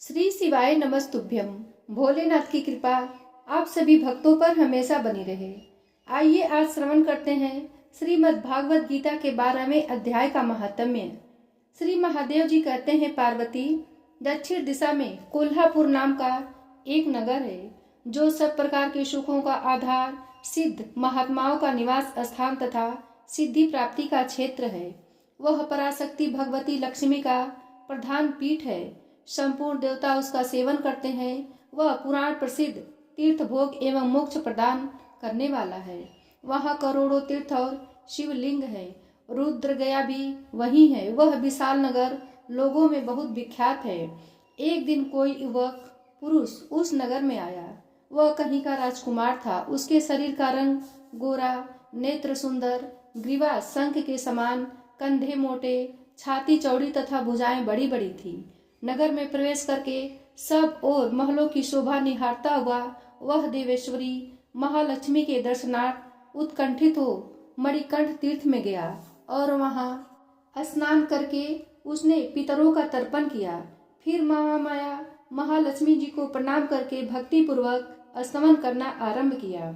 श्री शिवाय नमस्तुभ्यम। भोलेनाथ की कृपा आप सभी भक्तों पर हमेशा बनी रहे। आइए आज श्रवण करते हैं श्रीमद् भागवत गीता के 12वें अध्याय का महात्म्य। श्री महादेव जी कहते हैं, पार्वती, दक्षिण दिशा में कोल्हापुर नाम का एक नगर है जो सब प्रकार के सुखों का आधार, सिद्ध महात्माओं का निवास स्थान तथा सिद्धि प्राप्ति का क्षेत्र है। वह पराशक्ति भगवती लक्ष्मी का प्रधान पीठ है। संपूर्ण देवता उसका सेवन करते हैं। वह पुराण प्रसिद्ध तीर्थ भोग एवं मोक्ष प्रदान करने वाला है। वहाँ करोड़ों तीर्थ और शिवलिंग है। रुद्र गया भी वही है। वह विशाल नगर लोगों में बहुत विख्यात है। एक दिन कोई युवक पुरुष उस नगर में आया। वह कहीं का राजकुमार था। उसके शरीर का रंग गोरा, नेत्र सुंदर, ग्रीवा शंख के समान, कंधे मोटे, छाती चौड़ी तथा भुजाएं बड़ी बड़ी थी। नगर में प्रवेश करके सब ओर महलों की शोभा निहारता हुआ वह देवेश्वरी महालक्ष्मी के दर्शनार्थ उत्कंठित हो मणिकंठ तीर्थ में गया और वहां स्नान करके उसने पितरों का तर्पण किया। फिर महामाया महालक्ष्मी जी को प्रणाम करके भक्ति पूर्वक स्तवन करना आरंभ किया।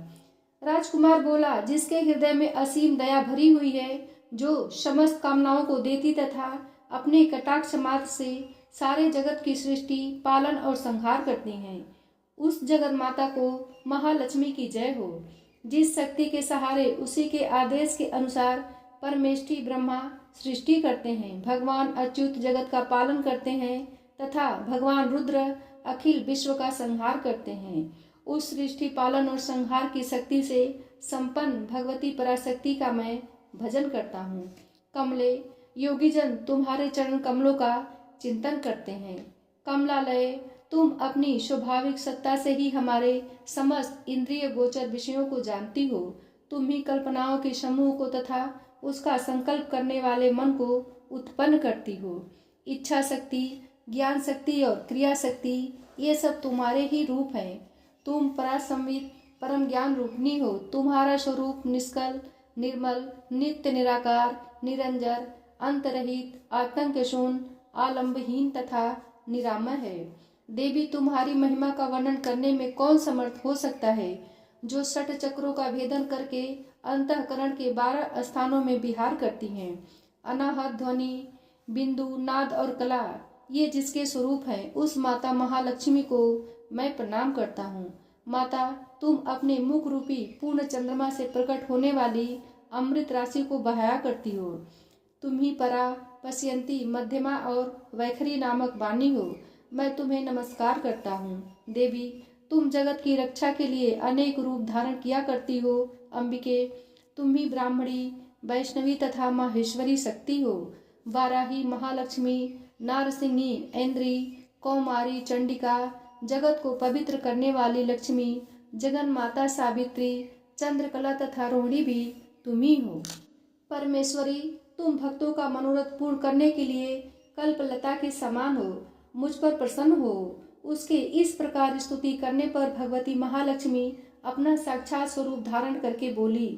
राजकुमार बोला, जिसके हृदय में असीम दया भरी हुई है, जो समस्त कामनाओं को देती तथा अपने कटाक्ष मात्र से सारे जगत की सृष्टि, पालन और संहार करती हैं, उस जगत माता को महालक्ष्मी की जय हो। जिस शक्ति के सहारे उसी के आदेश के अनुसार परमेष्ठी ब्रह्मा सृष्टि करते हैं, भगवान अच्युत जगत का पालन करते हैं तथा भगवान रुद्र अखिल विश्व का संहार करते हैं, उस सृष्टि, पालन और संहार की शक्ति से संपन्न भगवती पराशक्ति का मैं भजन करता हूँ। कमले, योगीजन तुम्हारे चरण कमलों का चिंतन करते हैं। कमलालय, तुम अपनी स्वाभाविक सत्ता से ही हमारे समस्त इंद्रिय गोचर विषयों को जानती हो। तुम ही कल्पनाओं के समूह को तथा उसका संकल्प करने वाले मन को उत्पन्न करती हो। इच्छा शक्ति, ज्ञान शक्ति और क्रिया शक्ति, ये सब तुम्हारे ही रूप हैं। तुम परासंवित परम ज्ञान रूपिणी हो। तुम्हारा स्वरूप निष्कल, निर्मल, नित्य निराकार, निरंजर, अंतरहित, आतंक शून्य, आलंबहीन तथा निरामय है। देवी, तुम्हारी महिमा का वर्णन करने में कौन समर्थ हो सकता है, जो षट चक्रों का भेदन करके अंतःकरण के 12 स्थानों में विहार करती हैं। अनाहत ध्वनि, बिंदु, नाद और कला, ये जिसके स्वरूप हैं, उस माता महालक्ष्मी को मैं प्रणाम करता हूँ। माता, तुम अपने मुख रूपी पूर्ण चंद्रमा से प्रकट होने वाली अमृत राशि को बहाया करती हो। तुम ही परा, पश्यंती, मध्यमा और वैखरी नामक वाणी हो। मैं तुम्हें नमस्कार करता हूँ। देवी, तुम जगत की रक्षा के लिए अनेक रूप धारण किया करती हो। अंबिके, तुम ही ब्राह्मणी, वैष्णवी तथा माहेश्वरी शक्ति हो। वाराही, महालक्ष्मी, नारसिंही, ऐन्द्री, कौमारी, चंडिका, जगत को पवित्र करने वाली लक्ष्मी, जगन माता सावित्री, चंद्रकला तथा रोहिणी भी तुम ही हो। परमेश्वरी, तुम भक्तों का मनोरथ पूर्ण करने के लिए कल्पलता के समान हो। मुझ पर प्रसन्न हो। उसके इस प्रकार स्तुति करने पर भगवती महालक्ष्मी अपना साक्षात स्वरूप धारण करके बोली,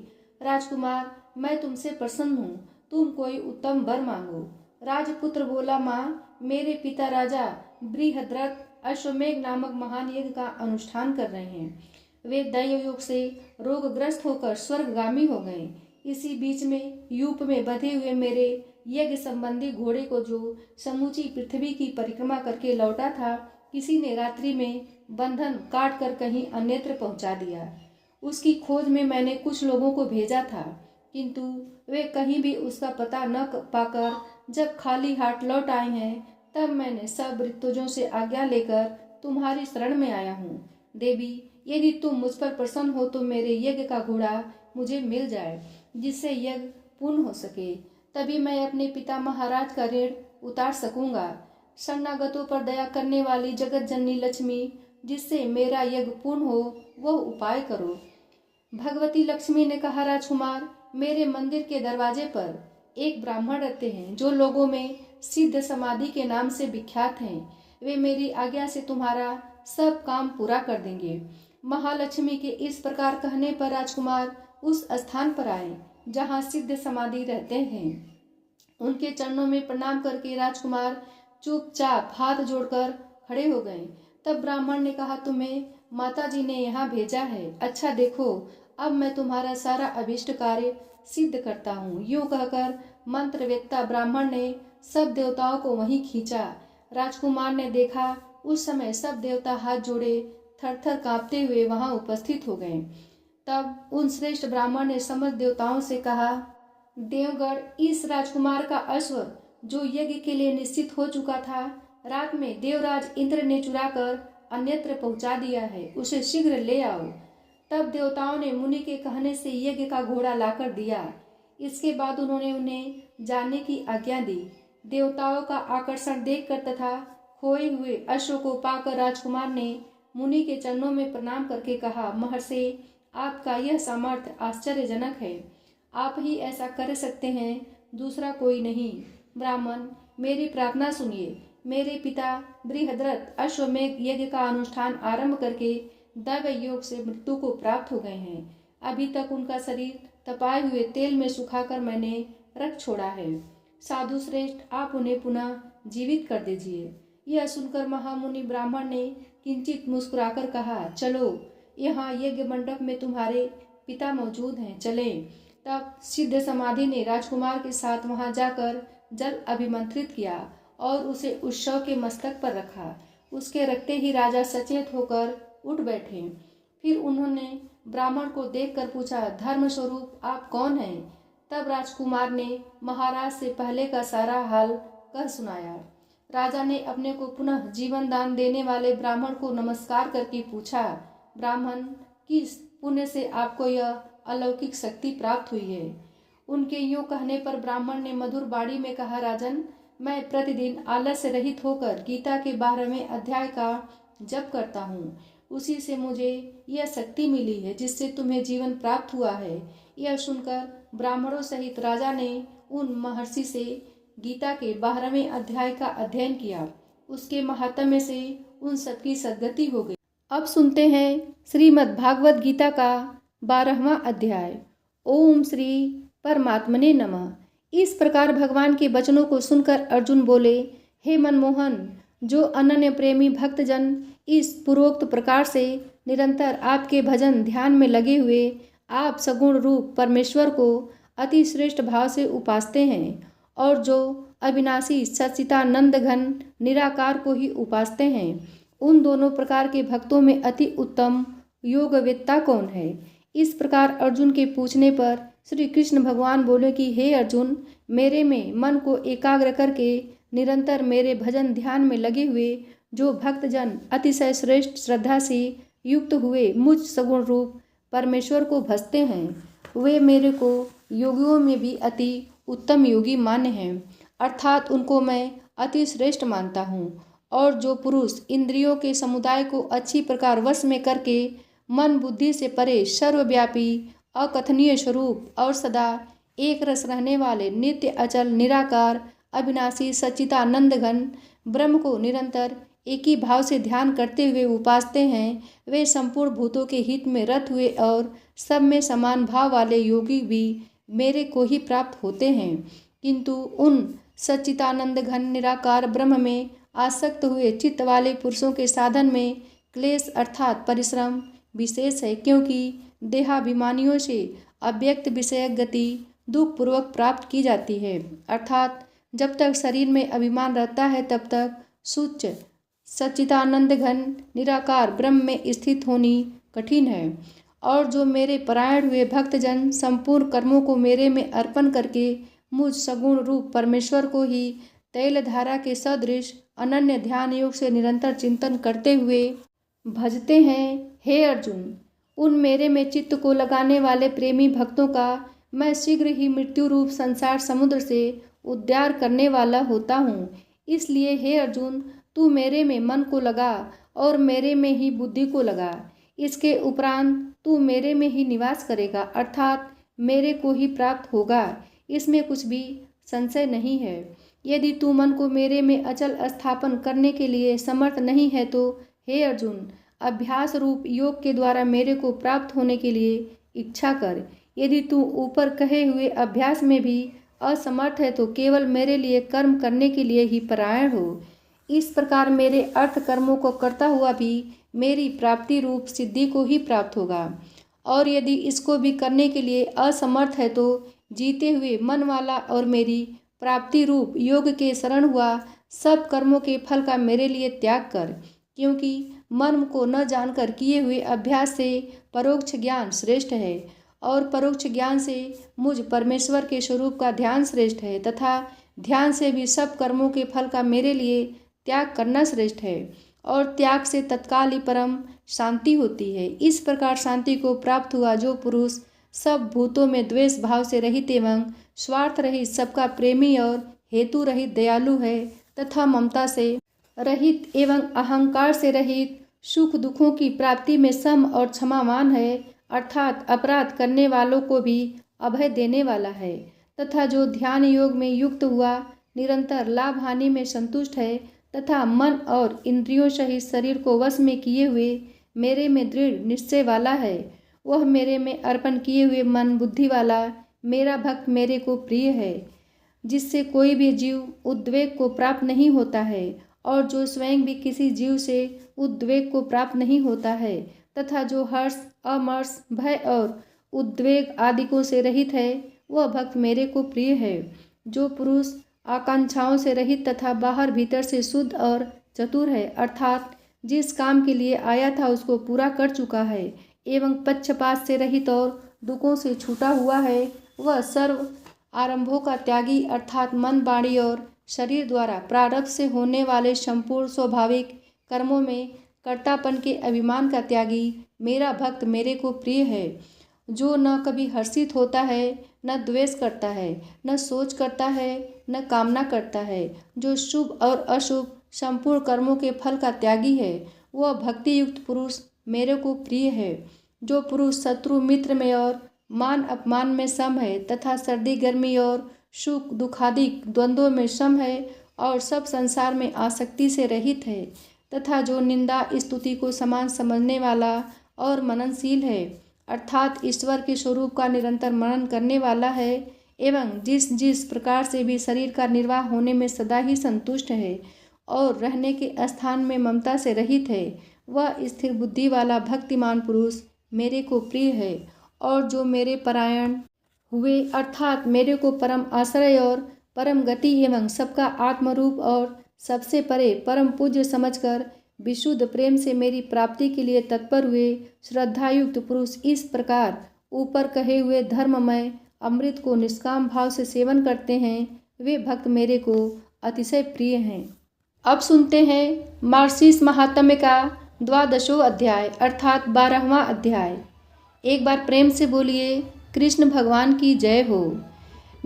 राजकुमार, मैं तुमसे प्रसन्न हूँ। तुम कोई उत्तम वर मांगो। राजपुत्र बोला, माँ, मेरे पिता राजा बृहद्रथ अश्वमेघ नामक महान यज्ञ का अनुष्ठान कर रहे हैं। वे दैव योग से रोगग्रस्त होकर स्वर्गगामी हो गए। इसी बीच में यूप में बंधे हुए मेरे यज्ञ संबंधी घोड़े को, जो समूची पृथ्वी की परिक्रमा करके लौटा था, किसी ने रात्रि में बंधन काट कर कहीं अन्यत्र पहुंचा दिया। उसकी खोज में मैंने कुछ लोगों को भेजा था, किंतु वे कहीं भी उसका पता न पाकर जब खाली हाथ लौट आए हैं, तब मैंने सब ऋतुजों से आज्ञा लेकर तुम्हारी शरण में आया हूँ। देवी, यदि तुम मुझ पर प्रसन्न हो तो मेरे यज्ञ का घोड़ा मुझे मिल जाए, जिससे यज्ञ पूर्ण हो सके। तभी मैं अपने पिता महाराज का ऋण उतार सकूंगा। शरणागतों पर दया करने वाली जगत जननी लक्ष्मी, जिससे मेरा यज्ञ पूर्ण हो, वह उपाय करो। भगवती लक्ष्मी ने कहा, राजकुमार, मेरे मंदिर के दरवाजे पर एक ब्राह्मण रहते हैं, जो लोगों में सिद्ध समाधि के नाम से विख्यात हैं। वे मेरी आज्ञा से तुम्हारा सब काम पूरा कर देंगे। महालक्ष्मी के इस प्रकार कहने पर राजकुमार उस स्थान पर आए जहाँ सिद्ध समाधि रहते हैं। उनके चरणों में प्रणाम करके राजकुमार चुपचाप हाथ जोड़कर खड़े हो गए। तब ब्राह्मण ने कहा, तुम्हें माता जी ने यहाँ भेजा है। अच्छा देखो, अब मैं तुम्हारा सारा अभिष्ट कार्य सिद्ध करता हूँ। यूं कहकर मंत्रवेत्ता ब्राह्मण ने सब देवताओं को वहीं खींचा। राजकुमार ने देखा, उस समय सब देवता हाथ जोड़े थर थर कांपते हुए वहां उपस्थित हो गए। तब उन श्रेष्ठ ब्राह्मण ने समस्त देवताओं से कहा, देवगण, इस राजकुमार का अश्व जो यज्ञ के लिए निश्चित हो चुका था, रात में देवराज इंद्र ने चुराकर अन्यत्र पहुंचा दिया है, उसे शीघ्र ले आओ। तब देवताओं ने मुनि के कहने से यज्ञ का घोड़ा लाकर दिया। इसके बाद उन्होंने उन्हें जाने की आज्ञा दी। देवताओं का आकर्षण देखकर तथा खोए हुए अश्व को पाकर राजकुमार ने मुनि के चरणों में प्रणाम करके कहा, महर्षि, आपका यह सामर्थ्य आश्चर्यजनक है। आप ही ऐसा कर सकते हैं, दूसरा कोई नहीं। ब्राह्मण, मेरी प्रार्थना सुनिए। मेरे पिता बृहद्रथ अश्वमेध यज्ञ का अनुष्ठान आरंभ करके दैव योग से मृत्यु को प्राप्त हो गए हैं। अभी तक उनका शरीर तपाए हुए तेल में सुखाकर मैंने रख छोड़ा है। साधु श्रेष्ठ, आप उन्हें पुनः जीवित कर दीजिए। यह सुनकर महामुनि ब्राह्मण ने किंचित मुस्कुराकर कहा, चलो, यहाँ यज्ञ मंडप में तुम्हारे पिता मौजूद हैं, चलें। तब सिद्ध समाधि ने राजकुमार के साथ वहां जाकर जल अभिमंत्रित किया और उसे उत्सव के मस्तक पर रखा। उसके रखते ही राजा सचेत होकर उठ बैठे। फिर उन्होंने ब्राह्मण को देखकर पूछा, धर्म स्वरूप आप कौन हैं? तब राजकुमार ने महाराज से पहले का सारा हाल कह सुनाया। राजा ने अपने को पुनः जीवन दान देने वाले ब्राह्मण को नमस्कार करके पूछा, ब्राह्मण, किस पुण्य से आपको यह अलौकिक शक्ति प्राप्त हुई है? उनके यूं कहने पर ब्राह्मण ने मधुर बाणी में कहा, राजन, मैं प्रतिदिन आलस्य रहित होकर गीता के 12वें अध्याय का जप करता हूँ। उसी से मुझे यह शक्ति मिली है जिससे तुम्हें जीवन प्राप्त हुआ है। यह सुनकर ब्राह्मणों सहित राजा ने उन महर्षि से गीता के 12वें अध्याय का अध्ययन किया। उसके महात्म्य से उन सबकी सद्गति हो गई। अब सुनते हैं श्रीमद् भागवत गीता का 12वां अध्याय। ओम श्री परमात्मने नमः। इस प्रकार भगवान के वचनों को सुनकर अर्जुन बोले, हे मनमोहन, जो अनन्य प्रेमी भक्तजन इस पूर्वोक्त प्रकार से निरंतर आपके भजन ध्यान में लगे हुए आप सगुण रूप परमेश्वर को अति श्रेष्ठ भाव से उपासते हैं और जो अविनाशी सच्चिदानंद घन निराकार को ही उपासते हैं, उन दोनों प्रकार के भक्तों में अति उत्तम योगवेत्ता कौन है? इस प्रकार अर्जुन के पूछने पर श्री कृष्ण भगवान बोले कि हे अर्जुन, मेरे में मन को एकाग्र करके निरंतर मेरे भजन ध्यान में लगे हुए जो भक्तजन अतिशय श्रेष्ठ श्रद्धा से युक्त हुए मुझ सगुण रूप परमेश्वर को भजते हैं, वे मेरे को योगियों में भी अति उत्तम योगी मान्य हैं, अर्थात उनको मैं अति श्रेष्ठ मानता हूँ। और जो पुरुष इंद्रियों के समुदाय को अच्छी प्रकार वश में करके मन बुद्धि से परे सर्वव्यापी अकथनीय स्वरूप और सदा एक रस रहने वाले नित्य अचल निराकार अविनाशी सच्चिदानंद घन ब्रह्म को निरंतर एक ही भाव से ध्यान करते हुए उपासते हैं, वे संपूर्ण भूतों के हित में रत हुए और सब में समान भाव वाले योगी भी मेरे को ही प्राप्त होते हैं। किंतु उन सच्चिदानंद घन निराकार ब्रह्म में आसक्त हुए चित्त वाले पुरुषों के साधन में क्लेश अर्थात परिश्रम विशेष है, क्योंकि देहाभिमानियों से अव्यक्त विषयक गति दुख पूर्वक प्राप्त की जाती है, अर्थात जब तक शरीर में अभिमान रहता है तब तक शुच्च सच्चिदानंद घन निराकार ब्रह्म में स्थित होनी कठिन है। और जो मेरे परायण हुए भक्तजन संपूर्ण कर्मों को मेरे में अर्पण करके मुझ सगुण रूप परमेश्वर को ही तैल धारा के सदृश अनन्य ध्यान योग से निरंतर चिंतन करते हुए भजते हैं, हे अर्जुन, उन मेरे में चित्त को लगाने वाले प्रेमी भक्तों का मैं शीघ्र ही मृत्यु रूप संसार समुद्र से उद्धार करने वाला होता हूँ। इसलिए हे अर्जुन, तू मेरे में मन को लगा और मेरे में ही बुद्धि को लगा। इसके उपरांत तू मेरे में ही निवास करेगा, अर्थात मेरे को ही प्राप्त होगा, इसमें कुछ भी संशय नहीं है। यदि तू मन को मेरे में अचल स्थापन करने के लिए समर्थ नहीं है तो हे अर्जुन, अभ्यास रूप योग के द्वारा मेरे को प्राप्त होने के लिए इच्छा कर। यदि तू ऊपर कहे हुए अभ्यास में भी असमर्थ है तो केवल मेरे लिए कर्म करने के लिए ही परायण हो। इस प्रकार मेरे अर्थ कर्मों को करता हुआ भी मेरी प्राप्ति रूप सिद्धि को ही प्राप्त होगा। और यदि इसको भी करने के लिए असमर्थ है तो जीते हुए मन वाला और मेरी प्राप्ति रूप योग के शरण हुआ सब कर्मों के फल का मेरे लिए त्याग कर, क्योंकि मन को न जानकर किए हुए अभ्यास से परोक्ष ज्ञान श्रेष्ठ है और परोक्ष ज्ञान से मुझ परमेश्वर के स्वरूप का ध्यान श्रेष्ठ है तथा ध्यान से भी सब कर्मों के फल का मेरे लिए त्याग करना श्रेष्ठ है और त्याग से तत्काल ही परम शांति होती है। इस प्रकार शांति को प्राप्त हुआ जो पुरुष सब भूतों में द्वेष भाव से रहित एवं स्वार्थ रहित, सबका प्रेमी और हेतु रहित दयालु है तथा ममता से रहित एवं अहंकार से रहित, सुख दुखों की प्राप्ति में सम और क्षमावान है, अर्थात अपराध करने वालों को भी अभय देने वाला है तथा जो ध्यान योग में युक्त हुआ निरंतर लाभ हानि में संतुष्ट है तथा मन और इंद्रियों सहित शरीर को वश में किए हुए मेरे में दृढ़ निश्चय वाला है, वह मेरे में अर्पण किए हुए मन बुद्धि वाला मेरा भक्त मेरे को प्रिय है, जिससे कोई भी जीव उद्वेग को प्राप्त नहीं होता है और जो स्वयं भी किसी जीव से उद्वेग को प्राप्त नहीं होता है तथा जो हर्ष, अमर्ष, भय और उद्वेग आदिकों से रहित है, वह भक्त मेरे को प्रिय है। जो पुरुष आकांक्षाओं से रहित तथा बाहर भीतर से शुद्ध और चतुर है, अर्थात जिस काम के लिए आया था उसको पूरा कर चुका है एवं पक्षपात से रहित और दुखों से छूटा हुआ है, वह सर्व आरंभों का त्यागी अर्थात मन, वाणी और शरीर द्वारा प्रारब्ध से होने वाले संपूर्ण स्वाभाविक कर्मों में कर्तापन के अभिमान का त्यागी मेरा भक्त मेरे को प्रिय है। जो न कभी हर्षित होता है, न द्वेष करता है, न सोच करता है, न कामना करता है, जो शुभ और अशुभ संपूर्ण कर्मों के फल का त्यागी है, वह भक्ति युक्त पुरुष मेरे को प्रिय है। जो पुरुष शत्रु मित्र में और मान अपमान में सम है तथा सर्दी गर्मी और सुख दुखादि द्वंद्वों में सम है और सब संसार में आसक्ति से रहित है तथा जो निंदा स्तुति को समान समझने वाला और मननशील है, अर्थात ईश्वर के स्वरूप का निरंतर मनन करने वाला है एवं जिस जिस प्रकार से भी शरीर का निर्वाह होने में सदा ही संतुष्ट है और रहने के स्थान में ममता से रहित है, वह स्थिर बुद्धि वाला भक्तिमान पुरुष मेरे को प्रिय है। और जो मेरे परायण हुए अर्थात मेरे को परम आश्रय और परम गति एवं सबका आत्मरूप और सबसे परे परम पूज्य समझकर विशुद्ध प्रेम से मेरी प्राप्ति के लिए तत्पर हुए श्रद्धायुक्त पुरुष इस प्रकार ऊपर कहे हुए धर्ममय अमृत को निष्काम भाव से सेवन करते हैं, वे भक्त मेरे को अतिशय प्रिय हैं। अब सुनते हैं मार्सिस महात्म्य का 12वां अध्याय अर्थात 12वां अध्याय। एक बार प्रेम से बोलिए कृष्ण भगवान की जय हो।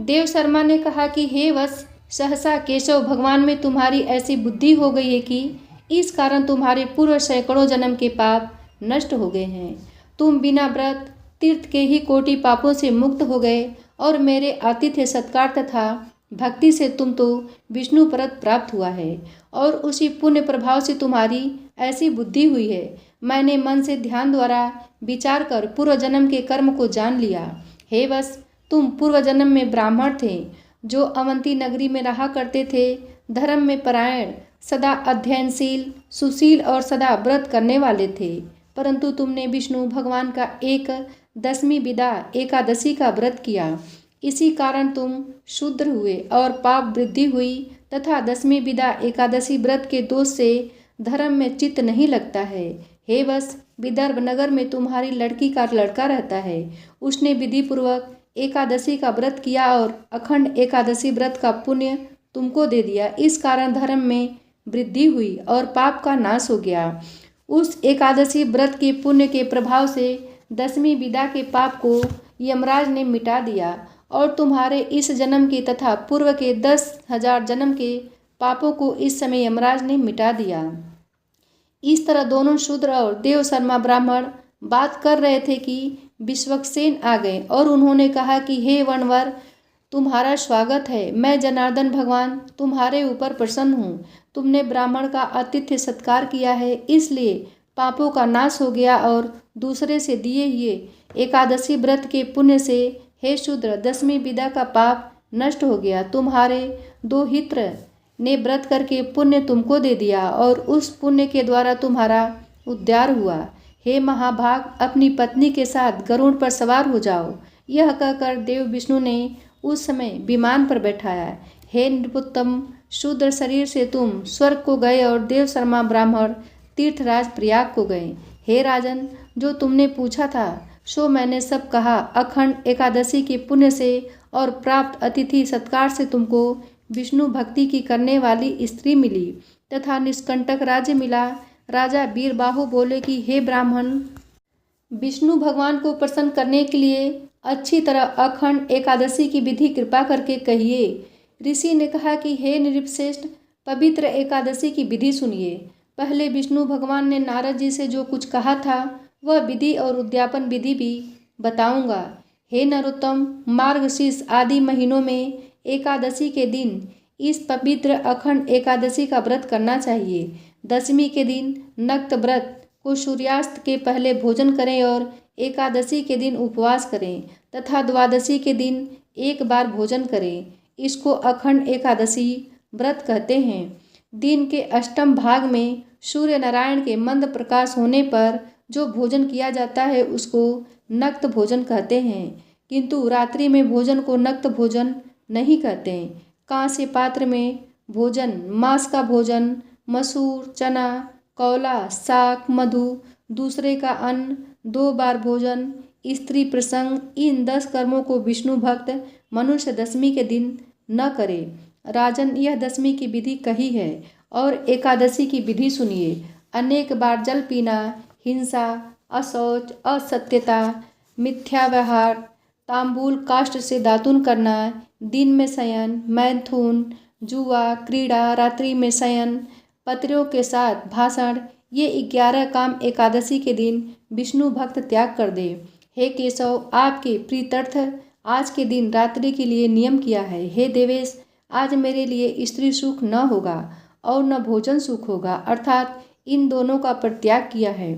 देव शर्मा ने कहा कि हे वत्स, सहसा केशव भगवान में तुम्हारी ऐसी बुद्धि हो गई है कि इस कारण तुम्हारे पूर्व सैकड़ों जन्म के पाप नष्ट हो गए हैं। तुम बिना व्रत तीर्थ के ही कोटि पापों से मुक्त हो गए और मेरे आतिथ्य सत्कार तथा भक्ति से तुम तो विष्णु परत प्राप्त हुआ है और उसी पुण्य प्रभाव से तुम्हारी ऐसी बुद्धि हुई है। मैंने मन से ध्यान द्वारा विचार कर पूर्व जन्म के कर्म को जान लिया। हे वत्स, तुम पूर्व जन्म में ब्राह्मण थे जो अवंती नगरी में रहा करते थे, धर्म में परायण, सदा अध्ययनशील, सुशील और सदा व्रत करने वाले थे। परंतु तुमने विष्णु भगवान का एक 10वीं विदा एकादशी का व्रत किया, इसी कारण तुम शूद्र हुए और पाप वृद्धि हुई तथा 10वीं विदा एकादशी व्रत के दोष से धर्म में चित्त नहीं लगता है। हे वत्स, विदर्भ नगर में तुम्हारी लड़की का लड़का रहता है। उसने विधि पूर्वक एकादशी का व्रत किया और अखंड एकादशी व्रत का पुण्य तुमको दे दिया। इस कारण धर्म में वृद्धि हुई और पाप का नाश हो गया। उस एकादशी व्रत के पुण्य के प्रभाव से 10वीं विदा के पाप को यमराज ने मिटा दिया और तुम्हारे इस जन्म के तथा पूर्व के 10,000 जन्म के पापों को इस समय यमराज ने मिटा दिया। इस तरह दोनों शूद्र और देव शर्मा ब्राह्मण बात कर रहे थे कि विश्वक्सेन आ गए और उन्होंने कहा कि हे वनवर, तुम्हारा स्वागत है। मैं जनार्दन भगवान तुम्हारे ऊपर प्रसन्न हूँ। तुमने ब्राह्मण का आतिथ्य सत्कार किया है, इसलिए पापों का नाश हो गया और दूसरे से दिए हुए एकादशी व्रत के पुण्य से हे शूद्र 10वीं विदा का पाप नष्ट हो गया। तुम्हारे 2 हित्र ने व्रत करके पुण्य तुमको दे दिया और उस पुण्य के द्वारा तुम्हारा उद्धार हुआ। हे महाभाग, अपनी पत्नी के साथ गरुड़ पर सवार हो जाओ। यह कहकर देव विष्णु ने उस समय विमान पर बैठाया। हे नृपोत्तम, शूद्र शरीर से तुम स्वर्ग को गए और देव शर्मा ब्राह्मण तीर्थराज प्रयाग को गए। हे राजन, जो तुमने पूछा था सो मैंने सब कहा। अखंड एकादशी के पुण्य से और प्राप्त अतिथि सत्कार से तुमको विष्णु भक्ति की करने वाली स्त्री मिली तथा निष्कंटक राज्य मिला। राजा वीरबाहु बोले कि हे ब्राह्मण, विष्णु भगवान को प्रसन्न करने के लिए अच्छी तरह अखंड एकादशी की विधि कृपा करके कहिए। ऋषि ने कहा कि हे नृपश्रेष्ठ, पवित्र एकादशी की विधि सुनिए। पहले विष्णु भगवान ने नारद जी से जो कुछ कहा था वह विधि और उद्यापन विधि भी बताऊंगा। हे नरोत्तम, मार्गशीर्ष आदि महीनों में एकादशी के दिन इस पवित्र अखंड एकादशी का व्रत करना चाहिए। दशमी के दिन नक्त व्रत को सूर्यास्त के पहले भोजन करें और एकादशी के दिन उपवास करें तथा द्वादशी के दिन एक बार भोजन करें। इसको अखंड एकादशी व्रत कहते हैं। दिन के अष्टम भाग में सूर्य नारायण के मंद प्रकाश होने पर जो भोजन किया जाता है उसको नक्त भोजन कहते हैं, किंतु रात्रि में भोजन को नक्त भोजन नहीं कहते। कांस्य पात्र में भोजन, मांस का भोजन, मसूर, चना, कौला, साग, मधु, दूसरे का अन्न, 2 बार भोजन, स्त्री प्रसंग, इन 10 कर्मों को विष्णु भक्त मनुष्य दशमी के दिन न करे। राजन, यह दशमी की विधि कही है और एकादशी की विधि सुनिए। अनेक बार जल पीना, हिंसा, अशौच, असत्यता, मिथ्या व्यवहार, तांबूल काष्ठ से दातुन करना, दिन में शयन, मैथुन, जुआ, क्रीड़ा, रात्रि में शयन, पत्रियों के साथ भाषण, ये 11 काम एकादशी के दिन विष्णु भक्त त्याग कर दे। हे केशव, आपके प्रीत्यर्थ आज के दिन रात्रि के लिए नियम किया है। हे देवेश, आज मेरे लिए स्त्री सुख न होगा और न भोजन सुख होगा, अर्थात इन दोनों का परित्याग किया है।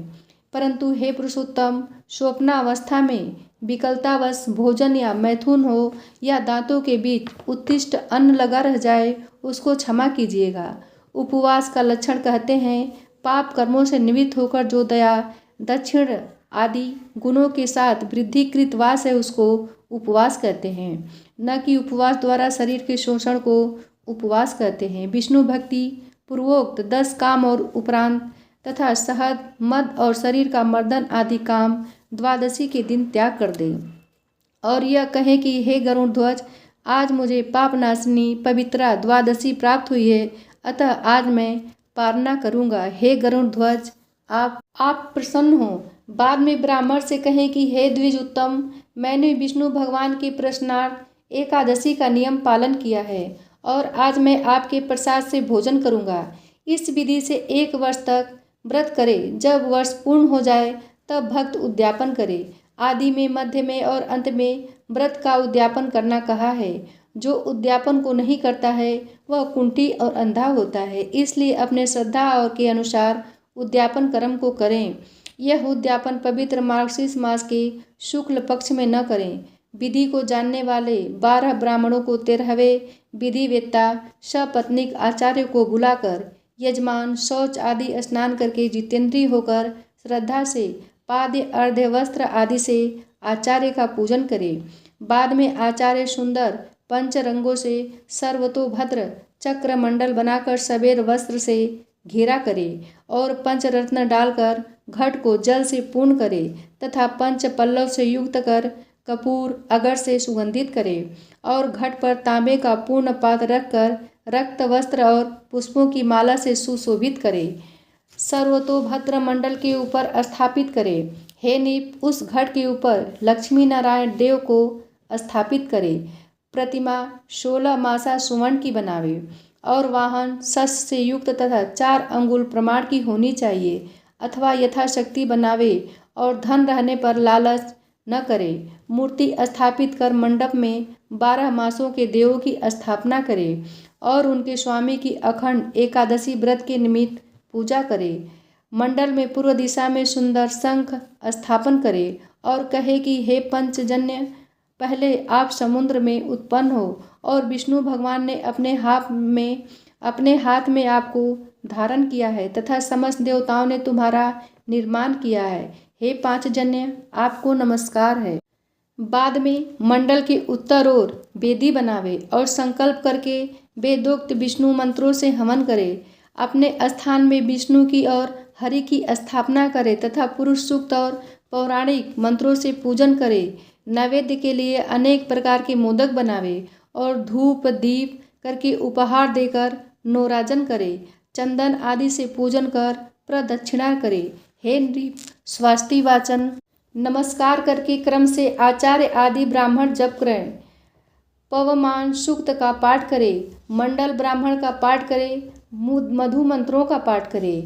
परंतु हे पुरुषोत्तम, स्वप्नावस्था में विकलतावश भोजन या मैथुन हो या दांतों के बीच उत्तिष्ठ अन्न लगा रह जाए उसको क्षमा कीजिएगा। उपवास का लक्षण कहते हैं पाप कर्मों से निवृत्त होकर जो दया, दक्षिण आदि गुणों के साथ वृद्धिकृत वास है उसको उपवास कहते हैं, न कि उपवास द्वारा शरीर के शोषण को उपवास कहते हैं। विष्णु भक्ति पूर्वोक्त 10 काम और उपरांत तथा शहद, मद और शरीर का मर्दन आदि काम द्वादशी के दिन त्याग कर दे और यह कहे कि हे गरुड़ ध्वज, आज मुझे पापनाशिनी पवित्रा द्वादशी प्राप्त हुई है, अतः आज मैं पारना करूँगा। हे गरुड़ ध्वज, आप प्रसन्न हो। बाद में ब्राह्मण से कहें कि हे द्विज उत्तम, मैंने विष्णु भगवान के प्रश्नार्थ एकादशी का नियम पालन किया है और आज मैं आपके प्रसाद से भोजन करूँगा। इस विधि से 1 वर्ष तक व्रत करे। जब वर्ष पूर्ण हो जाए तब भक्त उद्यापन करे। आदि में, मध्य में और अंत में व्रत का उद्यापन करना कहा है। जो उद्यापन को नहीं करता है वह कुंठी और अंधा होता है, इसलिए अपने श्रद्धा और के अनुसार उद्यापन कर्म को करें। यह उद्यापन पवित्र मार्गशीर्ष मास के शुक्ल पक्ष में न करें। विधि को जानने वाले 12 ब्राह्मणों को 13वें विधिवेत्ता सपत्नीक आचार्य को बुलाकर यजमान शौच आदि स्नान करके जितेंद्रिय होकर श्रद्धा से पाद्य, अर्ध्य वस्त्र आदि से आचार्य का पूजन करे। बाद में आचार्य सुंदर पंच रंगों से सर्वतोभद्र चक्र मंडल बनाकर सफेद वस्त्र से घेरा करे और पंचरत्न डालकर घट को जल से पूर्ण करे तथा पंच पल्लव से युक्त कर कपूर अगर से सुगंधित करे और घट पर तांबे का पूर्ण पात्र रखकर रक्त वस्त्र और पुष्पों की माला से सुशोभित करे, सर्वतोभद्र मंडल के ऊपर स्थापित करे। हे नीप, उस घट के ऊपर लक्ष्मी नारायण देव को स्थापित करे। प्रतिमा 16 मासा सुवर्ण की बनावे और वाहन शस्त्र से युक्त तथा 4 अंगुल प्रमाण की होनी चाहिए अथवा यथाशक्ति बनावे और धन रहने पर लालच न करे। मूर्ति स्थापित कर मंडप में 12 मासों के देवों की स्थापना करे और उनके स्वामी की अखंड एकादशी व्रत के निमित्त पूजा करे। मंडल में पूर्व दिशा में सुंदर शंख स्थापन करे और कहे कि हे पंचजन्य, पहले आप समुद्र में उत्पन्न हो और विष्णु भगवान ने अपने हाथ में अपने हाथ में आपको धारण किया है तथा समस्त देवताओं ने तुम्हारा निर्माण किया है। हे पांचजन्य, आपको नमस्कार है। बाद में मंडल के उत्तर ओर वेदी बनावे और संकल्प करके वेदोक्त विष्णु मंत्रों से हवन करे। अपने स्थान में विष्णु की और हरि की स्थापना करे तथा पुरुष सूक्त और पौराणिक मंत्रों से पूजन करे। नैवेद्य के लिए अनेक प्रकार के मोदक बनावे और धूप दीप करके उपहार देकर नौराजन करे। चंदन आदि से पूजन कर प्रदक्षिणा करे। हे नृप, स्वास्ति वाचन नमस्कार करके क्रम से आचार्य आदि ब्राह्मण जप करें। पवमान सूक्त का पाठ करे, मंडल ब्राह्मण का पाठ करे, मधु मंत्रों का पाठ करे,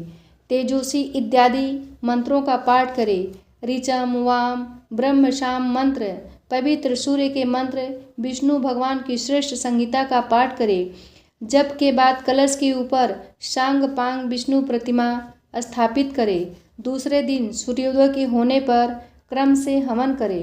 तेजोसी इत्यादि मंत्रों का पाठ करे। ऋचम वाम ब्रह्म शाम मंत्र, पवित्र सूर्य के मंत्र, विष्णु भगवान की श्रेष्ठ संगीता का पाठ करे। जप के बाद कलश के ऊपर सांग पांग विष्णु प्रतिमा स्थापित करे। दूसरे दिन सूर्योदय के होने पर क्रम से हवन करे।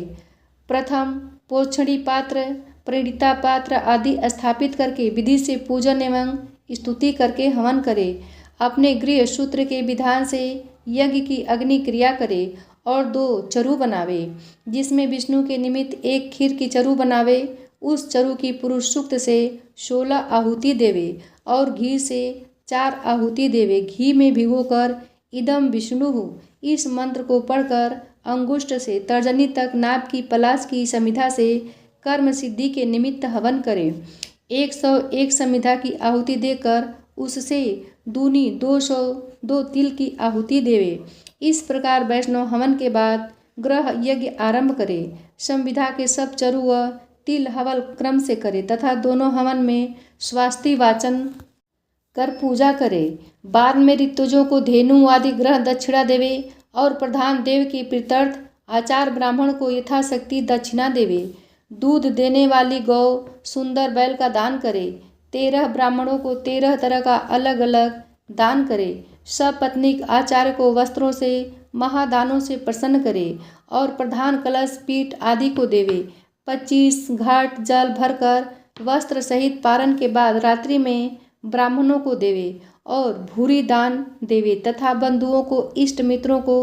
प्रथम पोषणी पात्र, प्रणिता पात्र आदि स्थापित करके विधि से पूजन एवं स्तुति करके हवन करे। अपने गृह सूत्र के विधान से यज्ञ की अग्नि क्रिया करे और 2 चरु बनावे, जिसमें विष्णु के निमित्त 1 खीर की चरु बनावे। उस चरु की पुरुष सूक्त से 16 आहुति देवे और घी से 4 आहुति देवे। घी में भिगोकर इदम विष्णु इस मंत्र को पढ़कर अंगुष्ठ से तर्जनी तक नाभ की पलाश की समिधा से कर्म सिद्धि के निमित्त हवन करे। 101 समिधा की आहुति देकर उससे दूनी 202 तिल की आहुति देवे। इस प्रकार वैष्णव हवन के बाद ग्रह यज्ञ आरंभ करे। संविधा के सब चरु व तिल हवल क्रम से करे तथा दोनों हवन में स्वास्ति वाचन कर पूजा करे। बाद में ऋतुजों को धेनु आदि ग्रह दक्षिणा देवे और प्रधान देव के प्रीत्यर्थ आचार्य ब्राह्मण को यथाशक्ति दक्षिणा देवे। दूध देने वाली गौ सुंदर बैल का दान करे। 13 ब्राह्मणों को 13 तरह का अलग अलग दान करे। सपत्नीक आचार्य को वस्त्रों से महादानों से प्रसन्न करे और प्रधान कलश पीठ आदि को देवे। 25 घाट जल भरकर वस्त्र सहित पारण के बाद रात्रि में ब्राह्मणों को देवे और भूरी दान देवे तथा बंधुओं को इष्ट मित्रों को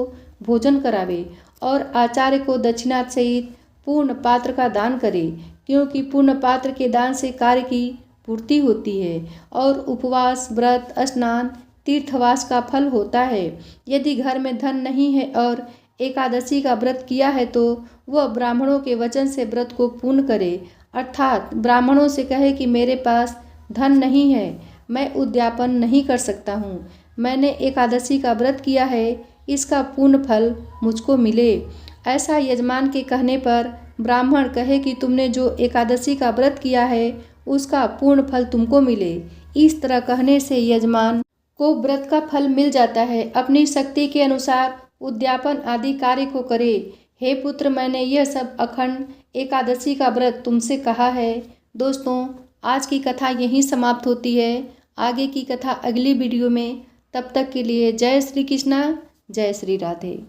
भोजन करावे और आचार्य को दक्षिणा सहित पूर्ण पात्र का दान करे, क्योंकि पूर्ण पात्र के दान से कार्य की पूर्ति होती है और उपवास व्रत स्नान तीर्थवास का फल होता है। यदि घर में धन नहीं है और एकादशी का व्रत किया है तो वह ब्राह्मणों के वचन से व्रत को पूर्ण करे, अर्थात ब्राह्मणों से कहे कि मेरे पास धन नहीं है, मैं उद्यापन नहीं कर सकता हूँ, मैंने एकादशी का व्रत किया है, इसका पूर्ण फल मुझको मिले। ऐसा यजमान के कहने पर ब्राह्मण कहे कि तुमने जो एकादशी का व्रत किया है उसका पूर्ण फल तुमको मिले। इस तरह कहने से यजमान को व्रत का फल मिल जाता है। अपनी शक्ति के अनुसार उद्यापन आदि कार्य को करे। हे पुत्र, मैंने यह सब अखंड एकादशी का व्रत तुमसे कहा है। दोस्तों, आज की कथा यहीं समाप्त होती है। आगे की कथा अगली वीडियो में। तब तक के लिए जय श्री कृष्णा, जय श्री राधे।